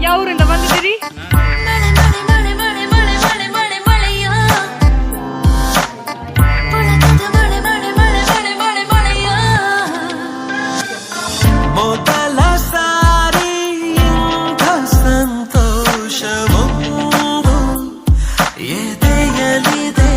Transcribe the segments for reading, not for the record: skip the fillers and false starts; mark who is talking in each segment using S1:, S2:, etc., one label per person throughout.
S1: ಯಾವೂರಿಂದ ಬಂದಿದ್ದೀರಿ?
S2: ಮೊದಲ ಸಾರಿ ಇಂಥ ಸಂತೋಷವೊಂದು ಎದೆಯಲಿದೆ.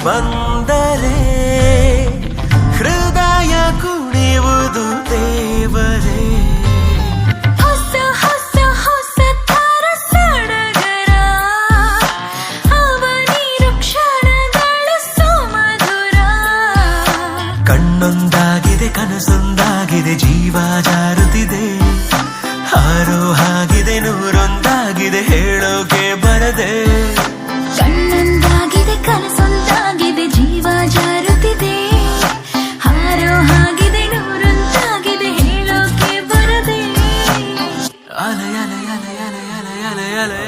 S2: ಬಂದರೆ ಹೃದಯ ಕುಣಿಯುವುದು ದೇವರೇ.
S3: ಹೊಸ ಹೊಸ ಹೊಸ ತರ ಸಡಗರ ಅವನಿರು ಕ್ಷಣಗಳು ಸುಮಧುರ.
S2: ಕಣ್ಣೊಂದಾಗಿದೆ ಕನಸೊಂದಾಗಿದೆ ಜೀವ ಜಾರುತ್ತಿದೆ. ಹಾರೋ ಹಾಗಿದೆ ನೂರೊಂದಾಗಿದೆ ಹೇಳೋಕೆ ಬರದೆ.
S3: ಕಣ್ಣೊಂದಾಗಿದೆ ಕನಸೊಂದಾಗಿದೆ ಜೀವ ಜಾರುತ್ತಿದೆ. ಹಾರೋ ಹಾಗಿದೆ ನೂರೊಂದಾಗಿದೆ ಹೇಳೋಕೆ ಬರದೆ.
S2: ಅಲೆ ಅಲೆ ಅಲೆ ಅಲೆ ಅಲೆ ಅಲೆ ಅಲೆ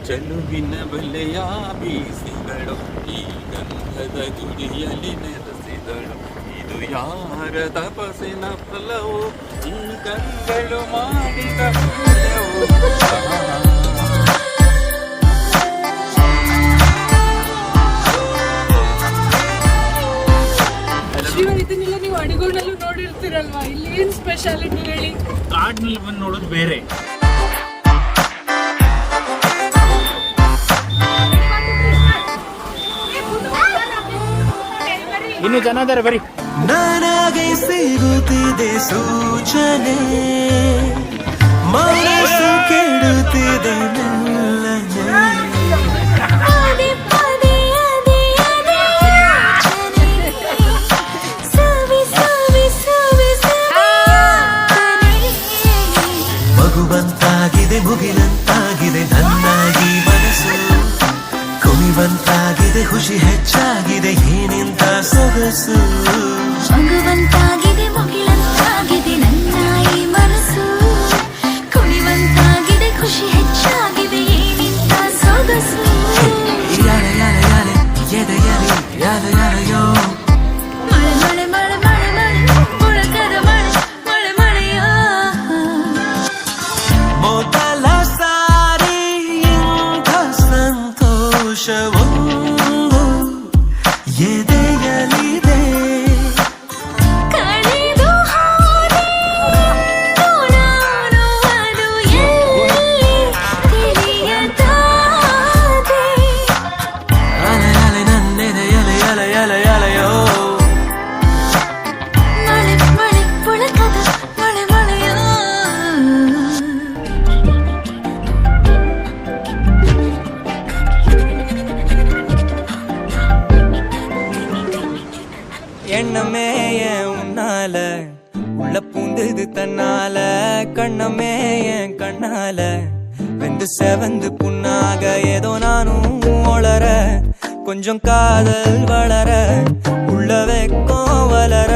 S4: ಚೆಲುವಿನ ಬಲೆಯ ಬೀಸಿದಳು ಈ ಗಂಧದ ಗುಡಿಯಲ್ಲಿ ನೆಲೆಸಿದಳು. ಇದು ಯಾರ ತಪಸ್ಸಿನ ಫಲವು ಈ ಕಣ್ಗಳು ಮಾಡಿದ ಫಲವು.
S1: ಇದನ್ನೆಲ್ಲ ನೀವು ಅಡಿಗೋಡಲ್ಲೂ ನೋಡಿರ್ತೀರಲ್ವಾ, ಇಲ್ಲಿ ಏನ್ ಸ್ಪೆಷಾಲಿಟಿ ಹೇಳಿ?
S4: ಕಾಡ್ನಲ್ಲಿ ಬಂದು ನೋಡೋದು ಬೇರೆ. ಇನ್ನು ಜನ ಇದಾರೆ ಬರೀ.
S2: ನನಗೆ ಸಿಗುತ್ತಿದೆ ಸೂಚನೆ ಮನಸ್ಸು ಕೆಡುತ್ತಿದೆ ಮಗುವಂತಾಗಿದೆ ಮುಗಿಲಂತಾಗಿದೆ ನನ್ನಾಗಿ ಮನಸ್ಸು. ಕುಣಿವಂತಾಗಿದೆ ಖುಷಿ ಹೆಚ್ಚಾಗಿದೆ ಏನಿಂತ ಸೊಗಸು.
S3: ಮಗುವಂತಾಗಿದೆ ಮುಗಿಲಂತಾಗಿದೆ ನನ್ನ ಈ ಮನಸ್ಸು. ಕುಣಿವಂತಾಗಿದೆ ಖುಷಿ ಹೆಚ್ಚಾಗಿದೆ ಏನಿಂತ ಸೊಗಸು.
S2: ಯಾಲೆ ಯಾಲೆ ಯಾಲೆ ಎದೆ ಯಾಲೆ ಯಾಲೆ ಯಾಲೆಯೋ.
S3: ಮಳೆ ಮಳೆ ಮಳೆ ಮಳೆ ಮಳೆ ಮುಳಕದ ಮಳೆ ಮಳೆ ಮಳೆಯೋ.
S2: ಮೊದಲ ಸಾರಿ ಇಂಥ ಸಂತೋಷವೊಂದು ಎದೆಯಲಿದೆ.
S3: ಕಳೆದು ಹೋದೆ ನಾನು ಅದು ಎಲ್ಲಿ ತಿಳಿಯದಾದೆ.
S2: ಅಲೆ ಅಲೆ ನನ್ನೆದೆ ಎಲೆ ಎಲೆ ಎಲೆ ಎಲೆಯೋ.
S3: ಮಳೆ ಮಳೆ ಮುಳಕದ ಮಳೆ ಮಳೆಯೋ.
S2: எண்ணமேய உன்னால உள்ள பூந்தது தன்னால. கண்ணமேய கண்ணால வெந்து செவந்து புண்ணாக ஏதோ நானும் ஒளர கொஞ்சம் காதல் வளர உள்ள வெக்கம் வளர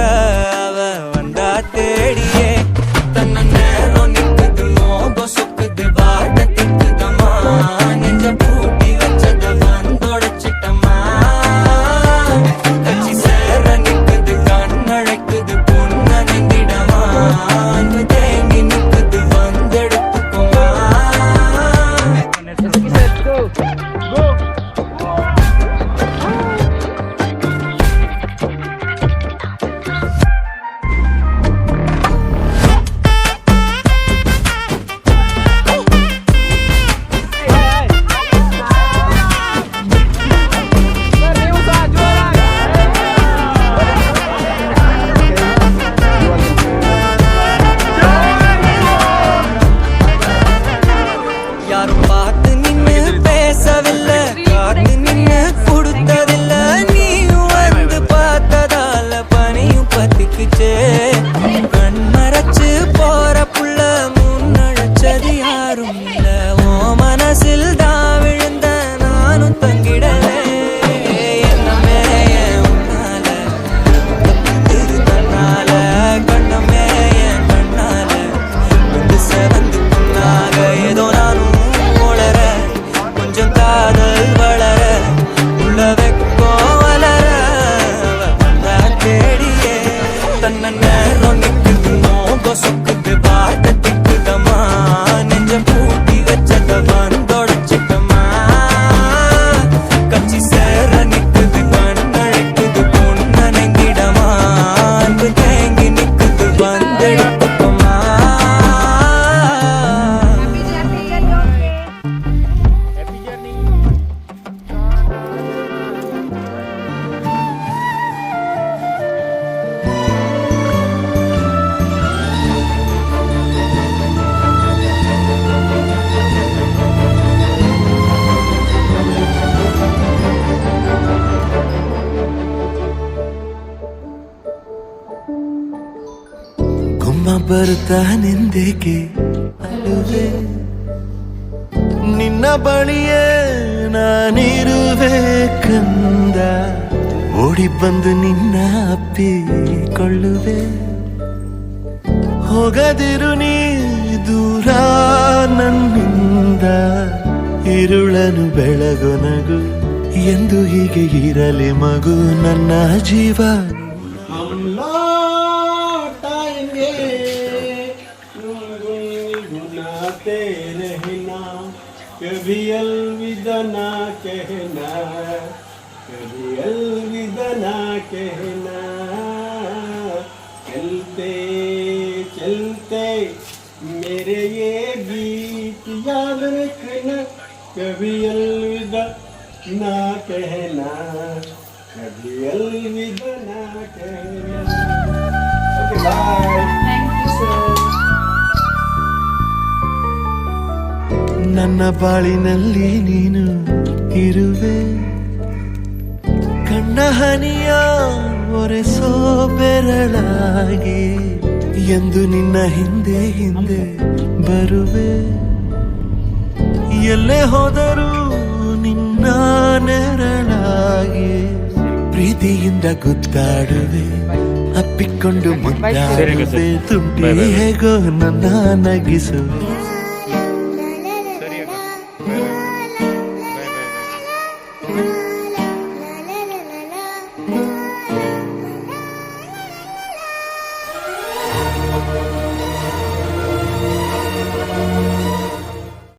S2: அவ வந்தா தேடியே தன்ன நேரம் நிக்குது மோகம் சொக்குது வாட்ட திக்குதம்மா நெஞ்ச பூட்டி வச்சத வந்தொடச்சிட்டம்மா கட்சி சேர நிக்குது கண்ணழைக்குது பொண்ண நெங்கிடமா அன்பு தேங்கி நிக்குது வந்தெடுத்துக்குமா யாரும் பார்த்து நின்னு பேசவில்லை காத்து நின்னு கொடுத்ததில்ல நீயும் வந்து பார்த்ததால பனியும் பத்திக்குச்சே கண் மறைச்சு போற புள்ள முன்னழைச்சது யாரும் இல்ல ஓ மனசில் தான் விழுந்த நானும் தங்கிடவே என்னமே உன்னால தப்புது தன்னால கண்ணமே என் கண்ணால வந்து செவந்து புண்ணாக ஏதோ நானும் உளற கொஞ்சம் காதல் வளர உள்ள வெக்கோ வளர வந்தா தேடியே தன்ன நேரம் நிக்குது மோகம் சொக்குது பாட்ட திக்குதம்மா நெஞ்ச பூட்டி வச்சத வந்தொடச்சிட்டம்மா கட்சி சேர நிக்குது கண்ணழைக்குது பொண்ண நெங்கிடமா அன்பு தேங்கி நிக்குது வந்தெடுத்துக்கம்மா ಗುಮ್ಮ ಬರುತ್ತಾನೆಂದೇಕೆ ಅಳುವೆ ನಿನ್ನ ಬಳಿಯೇ ನಾನಿರುವೆ ಕಂದ ಓಡಿ ಬಂದು ನಿನ್ನ ಅಪ್ಪಿಕೊಳ್ಳುವೆ ಹೋಗದಿರು ನೀ ದೂರ ನನ್ನಿಂದ ഇരുಳನು ಬೆಳಗೊನಗು ಎಂದು ಹೀಗೆ ಇರಲಿ ಮಗು ನನ್ನ ಜೀವ
S5: कभी अलविदा ना कहना कभी अलविदा ना कहना चलते चलते मेरे ये गीत याद रखना कभी अलविदा ना कहना कभी अलविदा ना कहना okay bye
S1: thank you sir.
S5: ನನ್ನ ಬಾಳಿನಲ್ಲಿ ನೀನು ಇರುವೆ ಕಣ್ಣ ಹನಿಯ ಒರೆಸೋ ಬೆರಳಾಗಿ ಎಂದು ನಿನ್ನ ಹಿಂದೆ ಹಿಂದೆ ಬರುವೆ ಎಲ್ಲೇ ಹೋದರೂ ನಿನ್ನ ನೆರಳಾಗಿ ಪ್ರೀತಿಯಿಂದ ಗುದ್ದಾಡುವೆ ಅಪ್ಪಿಕೊಂಡು ಮುದ್ದಾಡುವೆ ತುಂಟಿ ಹೇಗೋ ನನ್ನ ನಗಿಸುವೆ
S4: ಸರಿ